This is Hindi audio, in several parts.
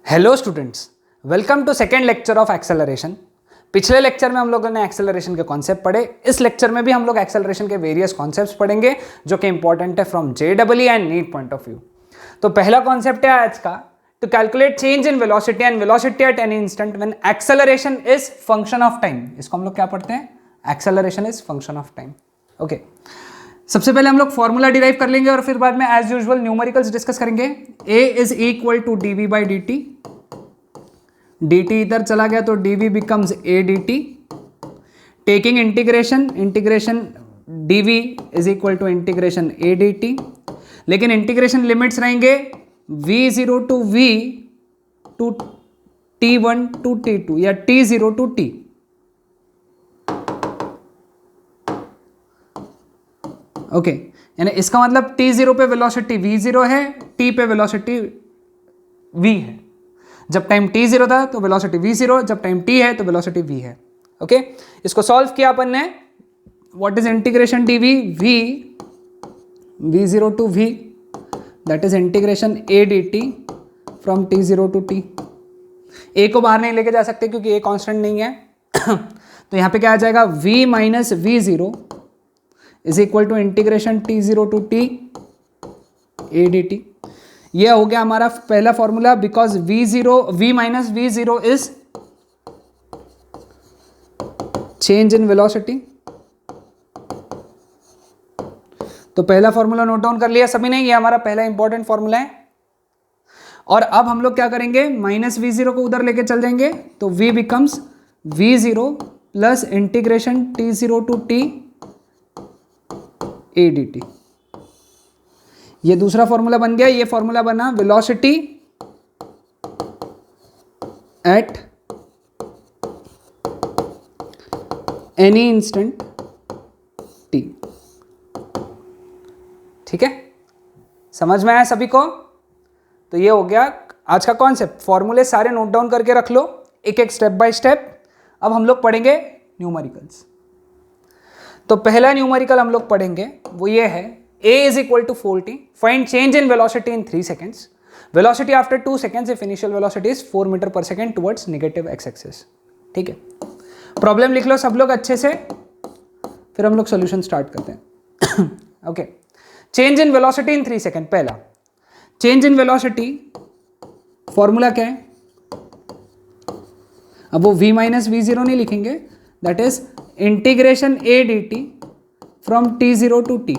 Hello students, welcome to second lecture of acceleration. पिछले लेक्चर में हम लोगों ने एक्सेलरेशन के कॉन्सेप्ट पढ़े। इस लेक्चर में भी हम लोग एक्सेलरेशन के वेरियस कॉन्सेप्ट्स पढ़ेंगे जो कि इंपॉर्टेंट है from JEE and NEET point of view. तो पहला कॉन्सेप्ट है आज का, to calculate change in velocity and velocity at any instant when acceleration is function of time. इसको हम लोग क्या पढ़ते हैं? Acceleration is function of time. Okay, सबसे पहले हम लोग फॉर्मूला डिराइव कर लेंगे और फिर बाद में एज यूजुअल न्यूमेरिकल्स डिस्कस करेंगे। A is equal to dv by dt, dt इधर चला गया तो dv becomes a dt। Taking integration, integration dv is equal to integration a dt, लेकिन इंटीग्रेशन लिमिट्स रहेंगे v0 to v to t1 to t2 या t0 टू t। ओके, यानी इसका मतलब t0 पे वेलोसिटी v0 है, t पे वेलोसिटी v है। जब टाइम t0 था तो वेलोसिटी v0, जब टाइम t है तो वेलोसिटी v है। ओके, इसको सॉल्व किया अपन ने। What is integration dv? v0 to v, that is integration a dt from t0 to t। a को बाहर नहीं लेके जा सकते क्योंकि a कांस्टेंट नहीं है तो यहाँ पे क्या आ जाएगा? v minus v0 is equal to integration t0 to t a dt। ये हो गया हमारा पहला formula, because v minus v0 is change in velocity. तो पहला फॉर्मूला नोट डाउन कर लिया सभी ने, ये हमारा पहला इंपॉर्टेंट फॉर्मूला है। और अब हम लोग क्या करेंगे? माइनस v0 को उधर लेके चल जाएंगे तो v becomes v0 plus integration t0 to t a dt। ये दूसरा फॉर्मूला बन गया। ये फॉर्मूला बना velocity at any instant t। ठीक है, समझ में आया सभी को? तो ये हो गया आज का कॉन्सेप्ट। फॉर्मूले सारे नोट डाउन करके रख लो, एक एक स्टेप बाय स्टेप। अब हम लोग पढ़ेंगे न्यूमेरिकल्स। तो पहला न्यूमेरिकल हम लोग पढ़ेंगे वो ये है, a is equal to 4t, find change in velocity in 3 seconds, velocity after 2 seconds if initial velocity is 4 metre per second towards negative x-axis। ठीक है, प्रॉब्लम लिख लो सब लोग अच्छे से, फिर हम लोग सोल्यूशन स्टार्ट करते हैं। Okay, change in velocity in 3 second. पहला चेंज इन वेलोसिटी फॉर्मूला क्या है? अब वो v माइनस v0 नहीं लिखेंगे, that is integration a dt from t0 to t।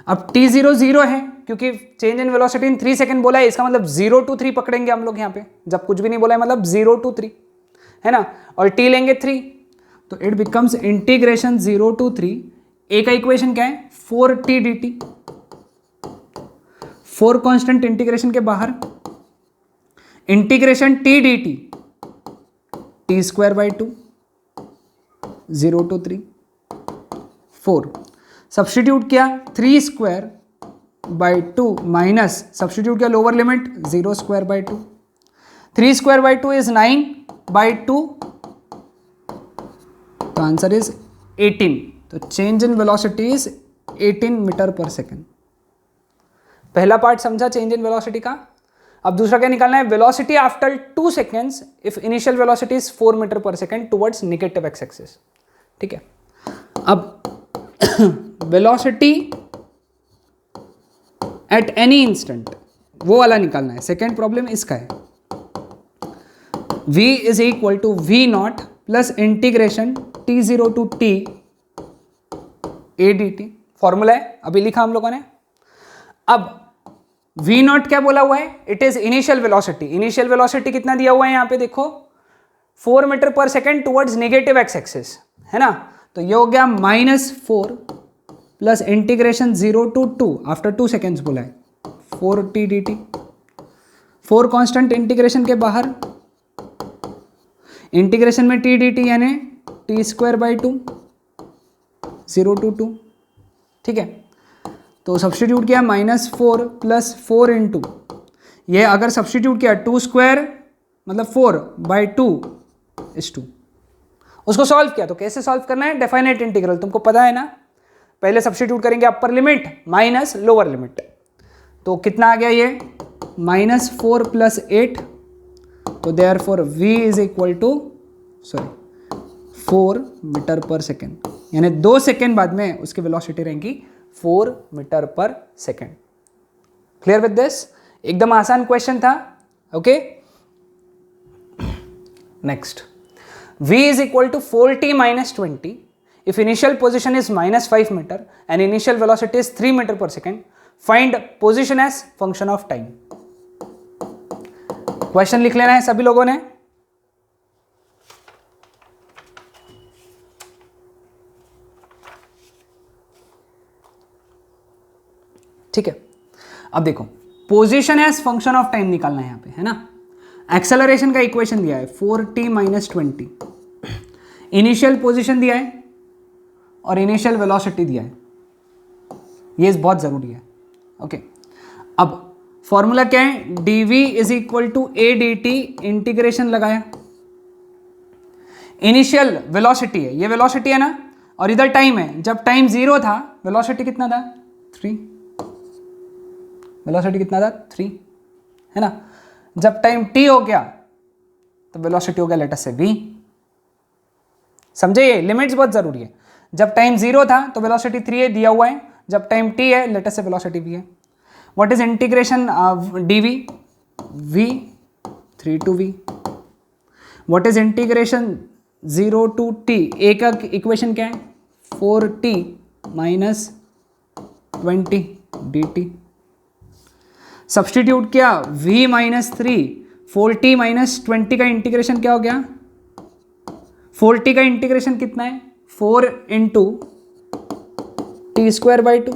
अब t0 0 है क्योंकि change in velocity in 3 second बोला है, इसका मतलब 0 टू 3 पकड़ेंगे हम लोग यहाँ पे। जब कुछ भी नहीं बोला है मतलब 0 टू 3 है ना, और t लेंगे 3 तो it becomes integration 0 to 3। a का इक्वेशन क्या है? 4t dt। 4 कांस्टेंट इंटीग्रेशन के बाहर, integration t dt t square by 2 0 to 3 4। Substitute किया 3 स्क्वायर बाई 2 माइनस सब्स्टिट्यूट किया lower limit 0 square by 2। 3 square by 2 is 9 by 2, तो आंसर इज 18। तो change in velocity is 18 metre per second. पहला पार्ट समझा चेंज इन वेलोसिटी का। अब दूसरा क्या निकालना है? Velocity after 2 seconds if initial velocity is 4 metre per second towards negative x axis. ठीक है, अब वेलोसिटी एट एनी इंस्टेंट वो वाला निकालना है। सेकेंड प्रॉब्लम इसका है, v is equal to v0 plus integration t0 to t a dt। Formula है अभी लिखा हम लोगों ने। अब v0 क्या बोला हुआ है? It is initial velocity. Initial velocity कितना दिया हुआ है यहाँ पे देखो, 4 metre per second towards negative x axis, है ना। तो ये हो गया -4 plus integration 0 to 2 after 2 seconds बोला है 4t dt। 4 कांस्टेंट इंटीग्रेशन के बाहर, इंटीग्रेशन में t dt यानी t स्क्वायर बाई 2 0 टू 2। ठीक है, तो सब्स्टिट्यूट किया -4 प्लस 4 इंटू, ये अगर सब्स्टिट्यूट किया 2 स्क्वायर मतलब 4 बाई 2 इज 2। उसको सॉल्व किया तो कैसे सॉल्व करना है? डेफिनेट इंटीग्रल तुमको पता है ना। पहले सब्स्टिट्यूट करेंगे upper limit minus lower limit, तो कितना आ गया ये? -4 + 8 तो therefore v is equal to 4 metre per second, यानी 2 सेकेंड बाद में उसकी वेलोसिटी रहेगी 4 metre per second. Clear with this? एकदम आसान क्वेश्चन था। Okay, next, v is equal to 4t minus 20 if initial position is minus 5 meter and initial velocity is 3 meter per second, find position as function of time। Question लिख लेना है सभी लोगों ने। ठीक है, अब देखो position as function of time निकालना है यहां पे, है ना। एक्सेलरेशन का इक्वेशन दिया है 4t माइनस 20, इनिशियल पोजीशन दिया है और इनिशियल वेलोसिटी दिया है, ये बहुत जरूरी है। ओके, अब फॉर्मूला क्या है, dv is equal to a dt, integration लगाया, इनिशियल वेलोसिटी है, ये वेलोसिटी है ना, और इधर टाइम है। जब टाइम 0 था वेलोसिटी कितना था 3, वेलोसिटी कितना था 3, है ना। जब टाइम t हो गया तो वेलोसिटी हो गया लेट अस से v। समझे, ये लिमिट्स बहुत जरूरी है। जब टाइम 0 था तो वेलोसिटी 3 है, दिया हुआ है। जब टाइम t है लेट अस से वेलोसिटी v है। What is integration dv, v 3 to v। What is integration 0 to t, a का इक्वेशन क्या है 4t माइनस 20 dt। सब्सटीट्यूट किया v माइनस 3, 4t माइनस 20 का इंटीग्रेशन क्या हो गया, 4t का इंटीग्रेशन कितना है 4 इंटू टी स्क्वायर बाई 2,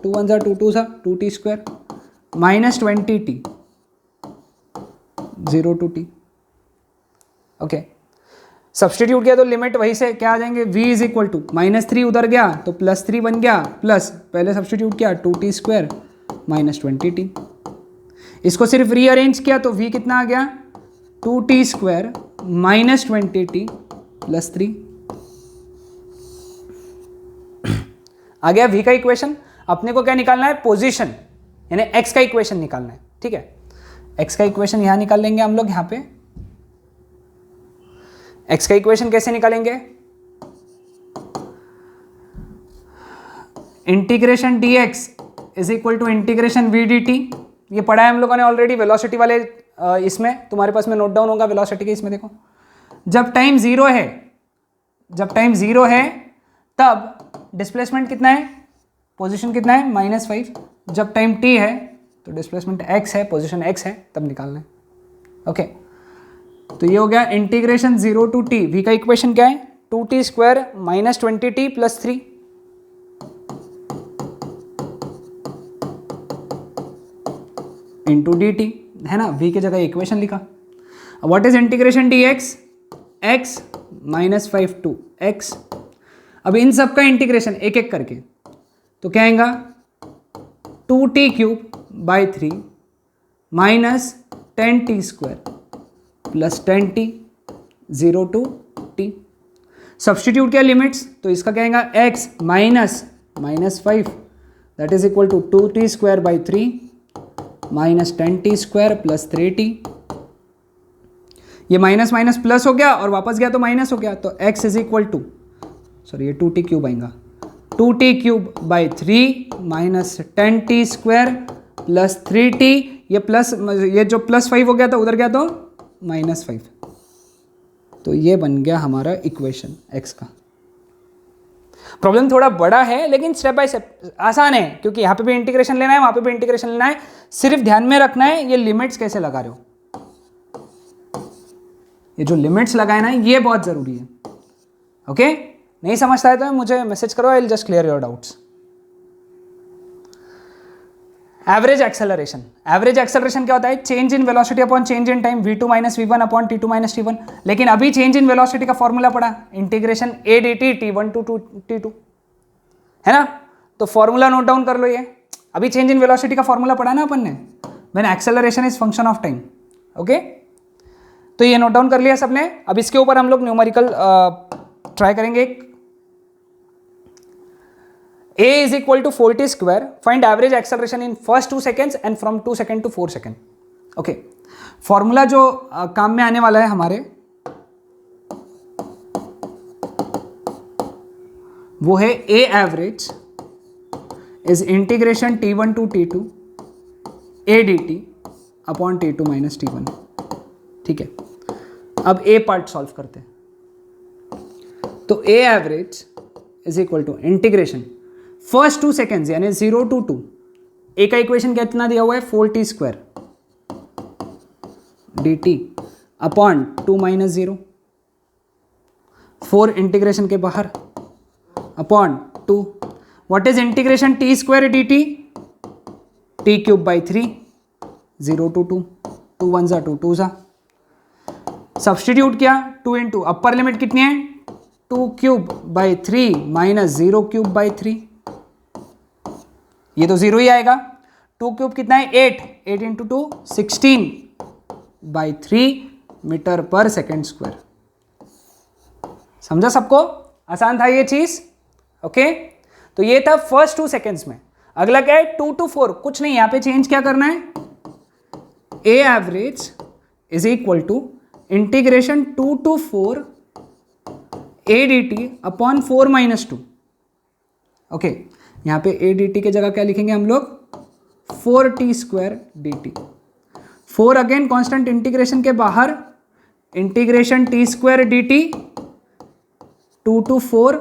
2 1 सा 2 2 सा 2t square minus 20t 0 to t। Okay, substitute किया तो लिमिट वही से क्या आ जाएंगे, v इज इक्वल टू -3 उधर गया तो +3 बन गया, प्लस पहले सब्सटीट्यूट किया 2t स्क्वायर माइनस 20t। इसको सिर्फ रीअरेंज किया तो v कितना आ गया 2t square minus 20t plus 3। आ गया v का इक्वेशन। अपने को क्या निकालना है, पोजीशन, यानी x का इक्वेशन निकालना है। ठीक है, x का इक्वेशन यहां निकाल लेंगे हम लोग। यहां पे x का इक्वेशन कैसे निकालेंगे, integration dx is equal to integration v dt। ये पढ़ा है हम लोगों ने ऑलरेडी वेलोसिटी वाले इसमें, तुम्हारे पास में नोट डाउन होगा वेलोसिटी के। इसमें देखो जब टाइम 0 है, जब टाइम 0 है तब डिस्प्लेसमेंट कितना है, पोजीशन कितना है -5। जब टाइम t है तो डिस्प्लेसमेंट x है, पोजीशन x है, तब निकालना है। ओके, तो ये हो गया इंटीग्रेशन 0 to t। v का इक्वेशन क्या है 2t square minus 20t plus 3 into D T, है ना। v की जगह इक्वेशन लिखा। What is integration dx, x minus 5 to x। अब इन सब का इंटीग्रेशन एक एक करके तो क्या आएगा 2t cube by 3 minus 10t square plus 10t 0 to t। Substitute किया लिमिट्स तो इसका क्या आएगा x minus -5 that is equal to 2t square by 3 minus 10t square plus 3t। ये माइनस माइनस प्लस हो गया और वापस गया तो माइनस हो गया, तो x is equal to, sorry ये 2t क्यूब आएगा, 2t cube by 3 minus 10t square plus 3t। ये प्लस, ये जो +5 हो गया था उधर गया तो -5। तो ये बन गया हमारा इक्वेशन x का। प्रॉब्लम थोड़ा बड़ा है लेकिन स्टेप बाय स्टेप आसान है, क्योंकि यहाँ पे भी इंटीग्रेशन लेना है, वहाँ पे भी इंटीग्रेशन लेना है। सिर्फ ध्यान में रखना है ये लिमिट्स कैसे लगा रहे हो, ये जो लिमिट्स लगाए ना ये बहुत जरूरी है। ओके, नहीं समझता है तो मुझे मैसेज करो, I will just clear your doubts. Average acceleration, average acceleration क्या होता है, change in velocity upon change in time v2 minus v1 upon t2 minus t1। लेकिन अभी चेंज इन वेलोसिटी का फॉर्मूला पढ़ा, integration a dt t1 to t2, है ना। तो फॉर्मूला नोट डाउन कर लो। ये अभी चेंज इन वेलोसिटी का फॉर्मूला पढ़ा ना अपन ने, when acceleration is function of time. Okay, तो ये नोट डाउन कर लिया सबने। अब इसके ऊपर हम लोग न्यूमेरिकल ट्राई करेंगे। एक a is equal to 4t square, find average acceleration in first 2 seconds and from 2 seconds to 4 seconds। Okay, formula जो काम में आने वाला है हमारे वो है A average is integration T1 to T2 A D T upon T2 minus T1। ठीक है, अब ए पार्ट सॉल्व करते हैं। तो A average is equal to integration first 2 seconds यानी 0 to 2, ए का इक्वेशन कितना दिया हुआ है 4t square d T upon 2 minus 0, 4 integration के बाहर upon 2, what is integration t square d T, T cube by 3, 0 to 2, 2 1 जा 2 2 जा, सब्सटीट्यूट किया 2 इंटू अपर लिमिट कितनी है 2 cube by 3 minus 0 cube by 3, ये तो 0 ही आएगा। 2 क्यूब कितना है 8, 8 into 2 16 by 3 metre per second square. समझा सबको, आसान था ये चीज। ओके, तो ये था फर्स्ट 2 सेकेंड्स में। अगला क्या है 2 to 4, कुछ नहीं, यहां पे चेंज क्या करना है, A average is equal to integration 2 to 4 A D T upon 4 minus 2। Okay, यहां पे ए डी टी की जगह क्या लिखेंगे हम लोग 4t square d t, 4 again constant integration के बाहर, integration t square d t 2 to 4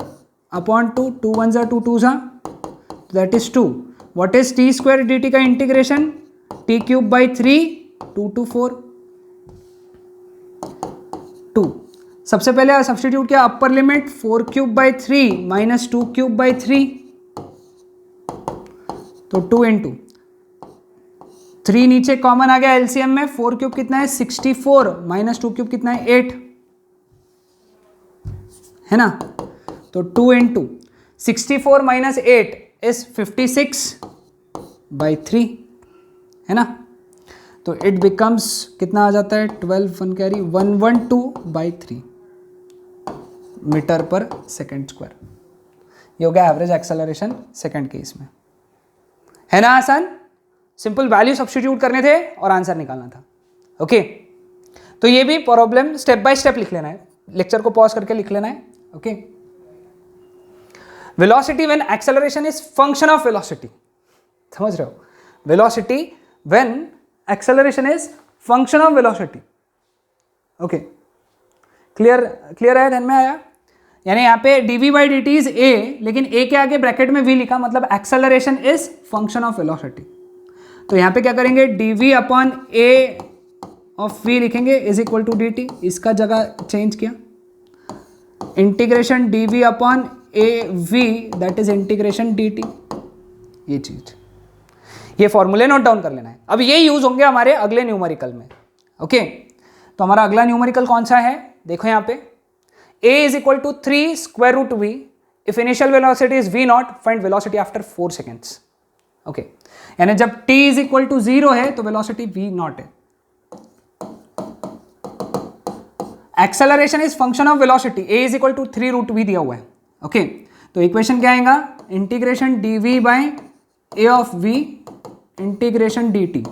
upon 2, 2 1 जा 2 2 जा, that is 2। What is t square d t का integration, t cube by 3, 2 to 4 2। सबसे पहले सब्सटीट्यूट किया upper limit 4 cube by 3 minus 2 cube by 3, तो 2 इंटू 3 नीचे कॉमन आ गया एलसीएम में, 4 क्यूब कितना है 64 माइनस 2 क्यूब कितना है 8 है ना, तो 2 इंटू 64 माइनस 8 इज 56 बाई 3 है ना, तो इट बिकम्स कितना आ जाता है 12 1 carry 112 by 3 metre per second square. ये हो गया एवरेज एक्सेलरेशन सेकेंड केस में, है ना आसान। सिंपल वैल्यू सब्स्टिट्यूट करने थे और आंसर निकालना था। ओके, तो ये भी प्रॉब्लम स्टेप बाय स्टेप लिख लेना है, लेक्चर को पॉज करके लिख लेना है। Okay, velocity when acceleration is function of velocity, समझ रहे हो, velocity when acceleration is function of velocity. Okay, clear है, ध्यान में आया। यानी यहाँ पे dv by D T is A, लेकिन a के आगे ब्रैकेट में v लिखा, मतलब acceleration is function of velocity. तो यहाँ पे क्या करेंगे dv upon a of v लिखेंगे is equal to D T, इसका जगह चेंज किया, integration dv upon a v that is integration dt, ये चीज, ये फॉर्मूले नोट डाउन कर लेना है। अब ये यूज होंगे हमारे अगले न्यूमेरिकल में। ओके, तो हमारा अगला न्यूमेरिकल कौन सा है, देखो यहाँ पे a is equal to 3 square root v, if initial velocity is v naught, find velocity after 4 seconds। Okay, यानी जब t is equal to 0 है तो velocity v naught है। Acceleration is function of velocity, a is equal to 3 root v दिया हुआ है। ओके, तो इक्वेशन क्या आएगा, integration dv by a of v integration dt।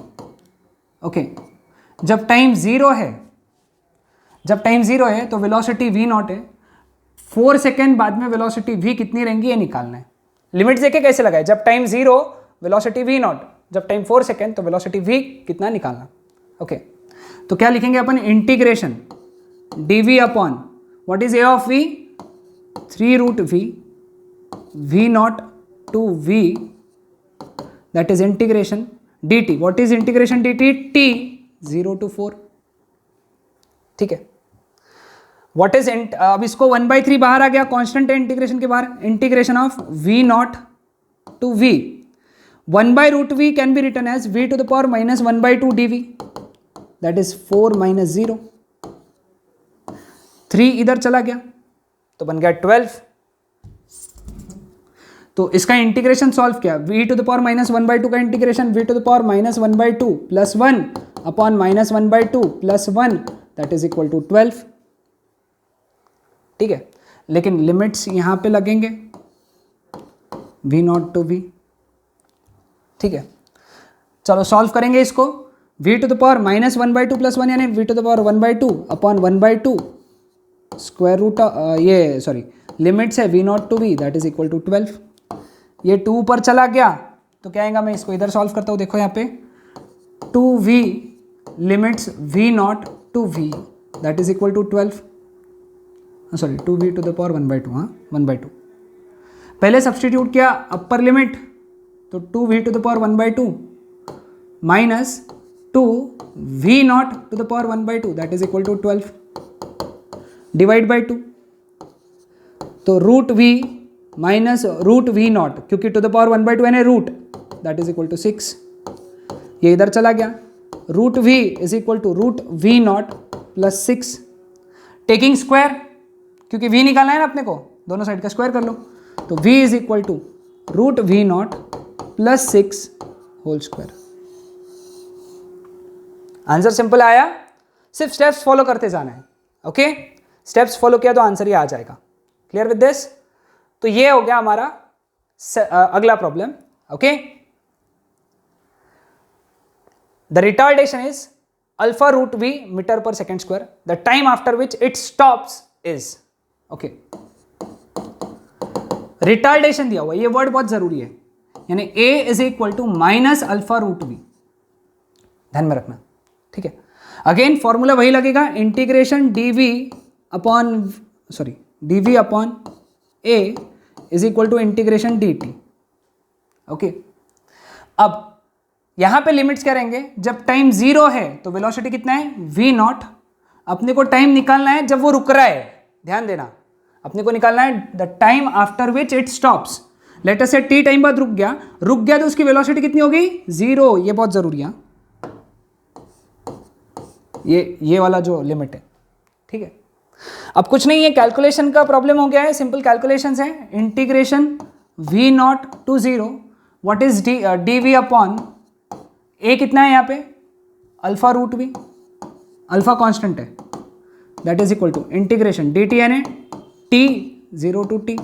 Okay, जब टाइम 0 है, जब टाइम 0 है तो वेलोसिटी v नॉट है, 4 सेकेंड बाद में वेलोसिटी v कितनी रहेंगी ये निकालना है। लिमिट्स देखे कैसे लगाए, जब टाइम 0 वेलोसिटी v नॉट, जब टाइम 4 सेकेंड तो वेलोसिटी v कितना निकालना। ओके, तो क्या लिखेंगे अपन, integration dv upon what is a of v 3 root v not to v that is integration dt, what is integration dt, t 0 to 4। ठीक है, व्हाट इज अब इसको 1/3 बाहर आ गया, कांस्टेंट है इंटीग्रेशन के बाहर, integration of v not to v, 1/√v can be written as v to the power minus 1/2 dv that is 4 minus 0, 3 इधर चला गया तो बन गया 12। तो इसका इंटीग्रेशन सॉल्व किया, v to the power minus 1/2 का integration v to the power minus 1/2 plus 1 upon minus 1/2 plus 1 that is equal to 12। ठीक है, लेकिन लिमिट्स यहां पे लगेंगे v नॉट टू v। ठीक है, चलो सॉल्व करेंगे इसको। V to the power minus 1/2 plus 1 यानी V to the power 1/2 upon 1/2 square root, ये सॉरी लिमिट्स है V naught to V that is equal to 12। ये 2 ऊपर चला गया तो क्या आएगा, मैं इसको इधर सॉल्व करता हूँ, देखो यहाँ पे 2v limits v not to v that is equal to 12, sorry 2v to the power 1/2, हाँ 1/2। पहले सब्सटीट्यूट किया अपर लिमिट तो 2v to the power 1/2 minus 2v not to the power 1/2 that is equal to 12 divide by 2, तो root v minus root v not, क्योंकि टू द पावर 1/2 यानी root that is equal to 6, ये इधर चला गया, root v is equal to root v not plus 6, taking square क्योंकि v निकालना है ना अपने को, दोनों साइड का स्क्वायर कर लो, तो v is equal to root v not plus 6 whole square. Answer simple आया, सिर्फ स्टेप्स फॉलो करते जाना है। ओके स्टेप्स फॉलो किया तो आंसर ही आ जाएगा। Clear with this? तो ये हो गया हमारा अगला problem. Okay the retardation is alpha root v metre per second square, the time after which it stops is, okay retardation दिया हुआ, ये वर्ड बहुत जरूरी है, यानी a is equal to minus alpha root v, ध्यान में रखना, ठीक है। अगेन फॉर्मूला वही लगेगा, integration dv upon a is equal to integration dt। Okay अब यहां पे लिमिट्स क्या रहेंगे, जब टाइम 0 है तो वेलोसिटी कितना है v नॉट, अपने को टाइम निकालना है जब वो रुक रहा है, ध्यान देना, अपने को निकालना है the time after which it stops. Let us से t टाइम बाद रुक गया तो उसकी वेलोसिटी कितनी हो गई 0, ये बहुत जरूरी है, ये वाला जो लिमिट है, ठीक है। अब कुछ नहीं है, कैलकुलेशन का प्रॉब्लम हो गया है, सिंपल कैलकुलेशंस है, integration v not to 0 what is dv upon a कितना है यहाँ पे alpha root v, alpha constant है, that is equal to integration dt यानी t 0 टू t।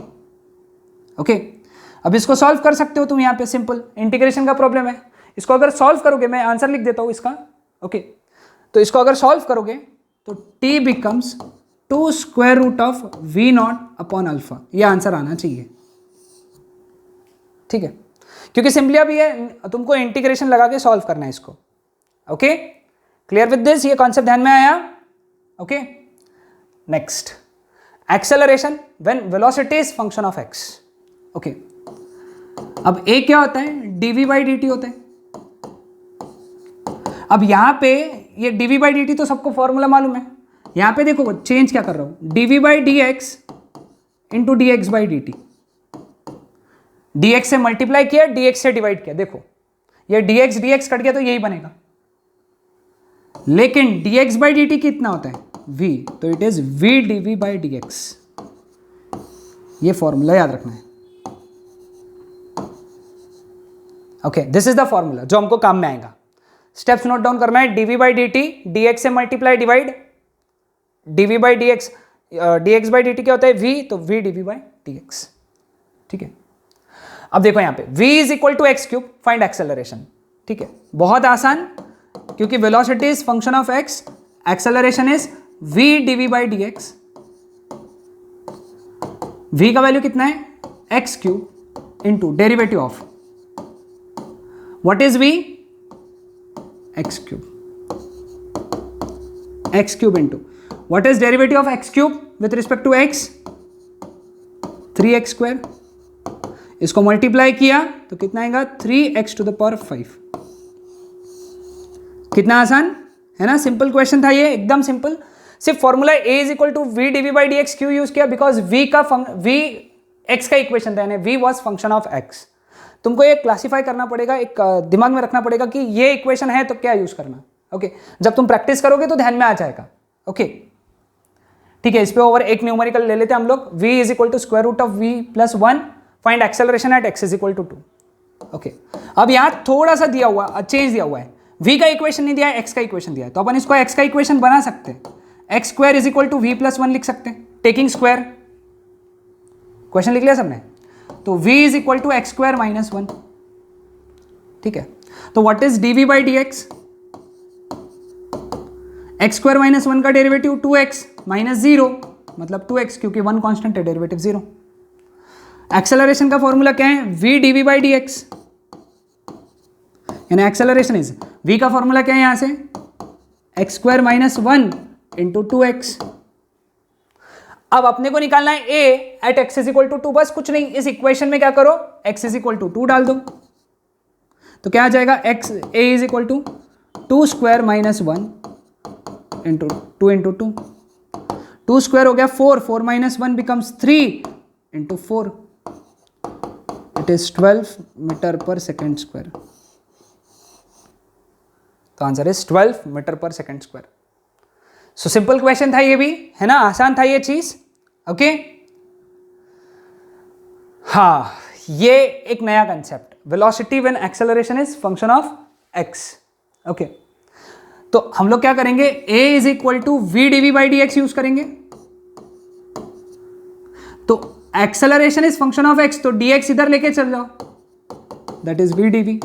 ओके अब इसको सॉल्व कर सकते हो तुम, यहाँ पे सिंपल इंटीग्रेशन का प्रॉब्लम है, इसको अगर सॉल्व करोगे, मैं आंसर लिख देता हूँ इसका, ओके तो इसको अगर सॉल्व करोगे तो t becomes 2 square root of v not upon alpha, ये आंसर आना चाहिए, ठीक है, क्योंकि सिंपली अब ये तुमको इंटीग्रेशन लगा के सॉल्व करना है इसको। ओके क्लियर विद दिस, ये कॉन्सेप्ट ध्यान में आया? Okay next acceleration when velocity is function of x। Okay अब a क्या होता है dv बाई dt होता है। अब यहां पे ये dv बाई dt तो सबको फॉर्मूला मालूम है, यहां पे देखो चेंज क्या कर रहा हूं, dv by dx into dx by dt, dx से मल्टीप्लाई किया dx से डिवाइड किया, देखो ये dx dx कट गया तो यही बनेगा, लेकिन dx बाई dt कितना होता है v, तो it is v dv by dx, ये फॉर्मूला याद रखना है। Okay this is the formula जो हमको काम में आएगा, स्टेप्स नोट डाउन करना है, dv बाई dt dx से multiply divide dv by dx, dx by dt क्या होता है v, तो v dv बाई dx, ठीक है। अब देखो यहां पे v is equal to x cube, find acceleration, ठीक है, बहुत आसान, क्योंकि velocity is function of x, acceleration is v dv by dx, v का वैल्यू कितना है x cube into derivative of what is v, x cube into what is derivative of x cube with respect to x, 3x square, इसको मल्टीप्लाई किया तो कितना आएगा 3x टू द पावर 5। कितना आसान है ना, सिंपल क्वेश्चन था ये, एकदम सिंपल, सिर्फ formula a is equal to v dv by dx क्यों यूज किया, बिकॉज v x का इक्वेशन था, यानी v was function of x। तुमको ये क्लासिफाई करना पड़ेगा, एक दिमाग में रखना पड़ेगा कि ये इक्वेशन है तो क्या यूज करना, ओके जब तुम प्रैक्टिस करोगे तो ध्यान में आ जाएगा। ओके ठीक है, इस पे ओवर एक न्यूमेरिकल ले लेते हैं हम लोग, v is equal to square root of v plus 1, find acceleration at x is equal to 2। Okay अब यहां थोड़ा सा दिया हुआ चेंज दिया हुआ है, v का इक्वेशन नहीं दिया है, x का इक्वेशन दिया है, तो अपन इसको x का इक्वेशन बना सकते हैं, x square is equal to v plus 1 लिख सकते हैं, टेकिंग स्क्वायर, क्वेश्चन लिख लिया सबने, तो v is equal to x square minus 1, ठीक है। तो what is dv by dx, x square minus 1 का डेरिवेटिव 2x माइनस 0 मतलब 2x, क्योंकि 1 कांस्टेंट है, डेरिवेटिव 0। एक्सेलरेशन का फॉर्मूला क्या है? v dv by d x, यानी एक्सेलरेशन इज v का फॉर्मूला क्या है यहां से? X square minus 1 into 2x। अब अपने को निकालना है a at x is equal to 2। बस कुछ नहीं, इस इक्वेशन में क्या करो, x इज इक्वल टू 2 डाल दो, तो क्या आ जाएगा? x a is equal to 2 square minus 1 into 2 into 2, 2 square हो गया 4, 4 minus 1 becomes 3 into 4, it is 12 metre per second square. तो answer is 12 metre per second square. So simple question था ये भी, है ना, आसान था ये चीज। ओके हाँ, ये एक नया concept, velocity when acceleration is function of x. Okay, तो हम लोग क्या करेंगे, a is equal to v d v by d x use करेंगे। तो acceleration is function of x, तो dx इधर लेके चल जाओ, that is v d v.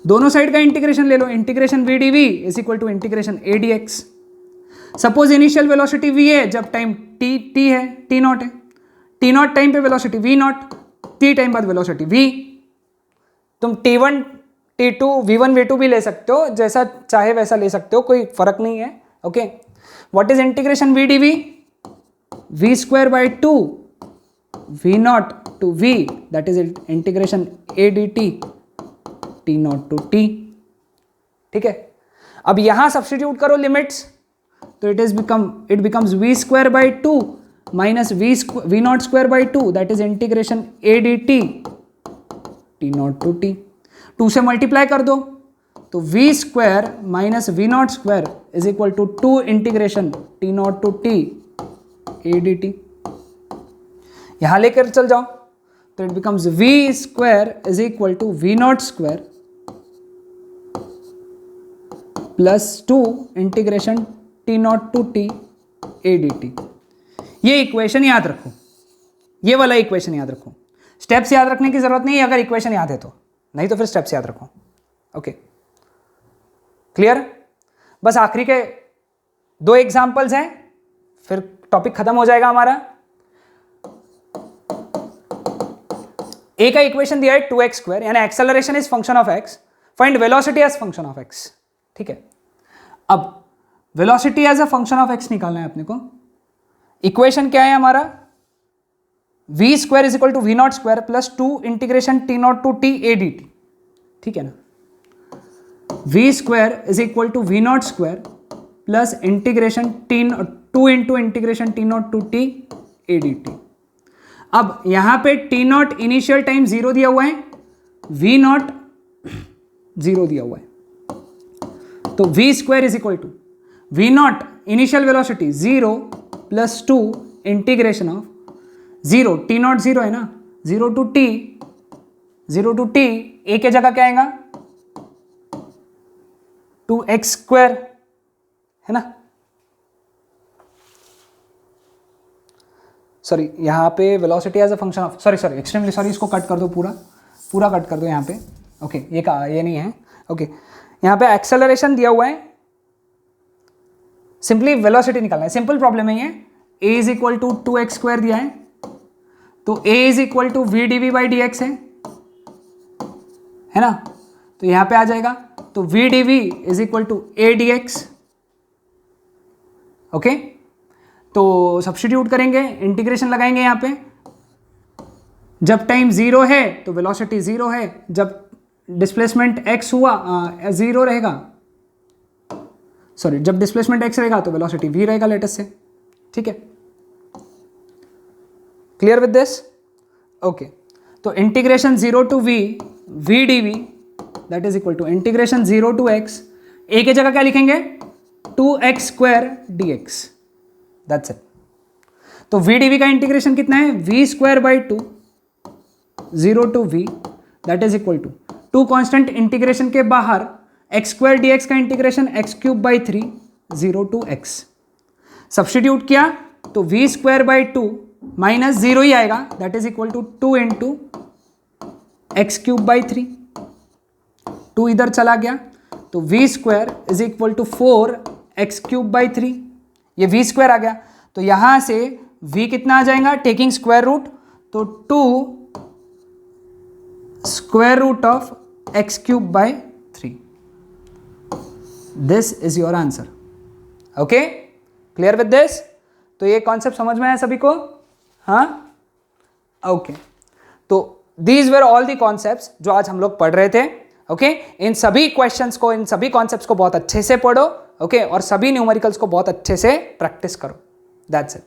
दोनों साइड का इंटीग्रेशन ले लो, integration v d v is equal to integration a d x. Suppose initial velocity v है, जब टाइम t है, t नॉट है, t नॉट टाइम पे velocity v not, t time बाद वेलोसिटी v। तुम t1 t2 v1 v2 भी ले सकते हो, जैसा चाहे वैसा ले सकते हो, कोई फर्क नहीं है। Okay, what is integration v dv? v square by 2 v not to v, that is integration a dt t not to t। ठीक है, अब यहां सब्स्टिट्यूट करो लिमिट्स, तो it becomes v square by 2 minus v naught square by 2, that is integration a dt t naught to t। 2 से मल्टीप्लाई कर दो, तो v square minus v naught square is equal to 2 integration t naught to t a dt। यहां लेकर चल जाओ, तो it becomes v square is equal to v naught square plus 2 integration t not to t a D t. ये इक्वेशन याद रखो, ये वाला इक्वेशन याद रखो। स्टेप्स याद रखने की जरूरत नहीं है अगर इक्वेशन याद है तो, नहीं तो फिर स्टेप्स याद रखो। Okay clear? बस आखिरी के 2 एग्जांपल्स हैं, फिर टॉपिक खत्म हो जाएगा हमारा। ए का इक्वेशन दिया है 2x स्क्वायर, यानी acceleration is function of x, find velocity as function of x. ठीक है, अब velocity as a function of x निकालना है अपने को। इक्वेशन क्या है हमारा? v square is equal to v not square plus 2 integration t not to t a D t. ठीक है ना, v square is equal to v not square plus integration t 2 into integration t not to t a D T. अब यहां पे टी नॉट इनिशियल टाइम 0 दिया हुआ है, v नॉट 0 दिया हुआ है, तो v square is equal to v not initial velocity 0 plus 2 integration of 0 t not 0 है ना, 0 to t, 0 to t, a के जगह क्या आएगा 2x स्क्वायर, है ना। सॉरी, यहां पे velocity as a function of, sorry extremely sorry, इसको कट कर दो, पूरा कट कर दो यहां पे। ओके ये नहीं है। ओके, यहां पे एक्सेलरेशन दिया हुआ है, सिंपली वेलोसिटी निकालना है, सिंपल प्रॉब्लम है ये। a is equal to 2x square दिया है, तो a is equal to v d v by d x है ना, तो यहां पे आ जाएगा, तो v d v is equal to a d x. Okay, तो सब्स्टिट्यूट करेंगे, इंटीग्रेशन लगाएंगे यहां पे। जब टाइम 0 है तो वेलोसिटी 0 है, जब डिस्प्लेसमेंट x हुआ 0 रहेगा, सॉरी जब डिस्प्लेसमेंट x रहेगा तो वेलोसिटी v रहेगा लेटेस्ट से। ठीक है, क्लियर विद दिस? ओके, तो integration 0 to v v d v that is equal to integration 0 to x, a की जगह क्या लिखेंगे 2x square d x, that's it. तो v डी वी का इंटीग्रेशन कितना है, v square by 2 0 to v that is equal to 2 constant integration के बाहर एक्स स्क्वायर डी एक्स का integration x cube by 3 0 to x। Substitute किया तो v स्क्वायर बाई 2 माइनस 0 ही आएगा, that is equal to 2 into x cube by 3, 2 इधर चला गया, तो v square is equal to 4 x cube by 3, ये वी स्क्वायर आ गया, तो यहां से v कितना आ जाएगा, टेकिंग स्क्वायर रूट, तो 2 square root of x cube by 3. This is your answer. Okay, clear with this? तो ये कॉन्सेप्ट समझ में आया सभी को? हाँ, ओके. तो these were all the concepts जो आज हम लोग पढ़ रहे थे. ओके, इन सभी क्वेश्चंस को, इन सभी कॉन्सेप्ट्स को बहुत अच्छे से पढ़ो. ओके, और सभी न्यूमेरिकल्स को बहुत अच्छे से प्रैक्टिस करो. That's it.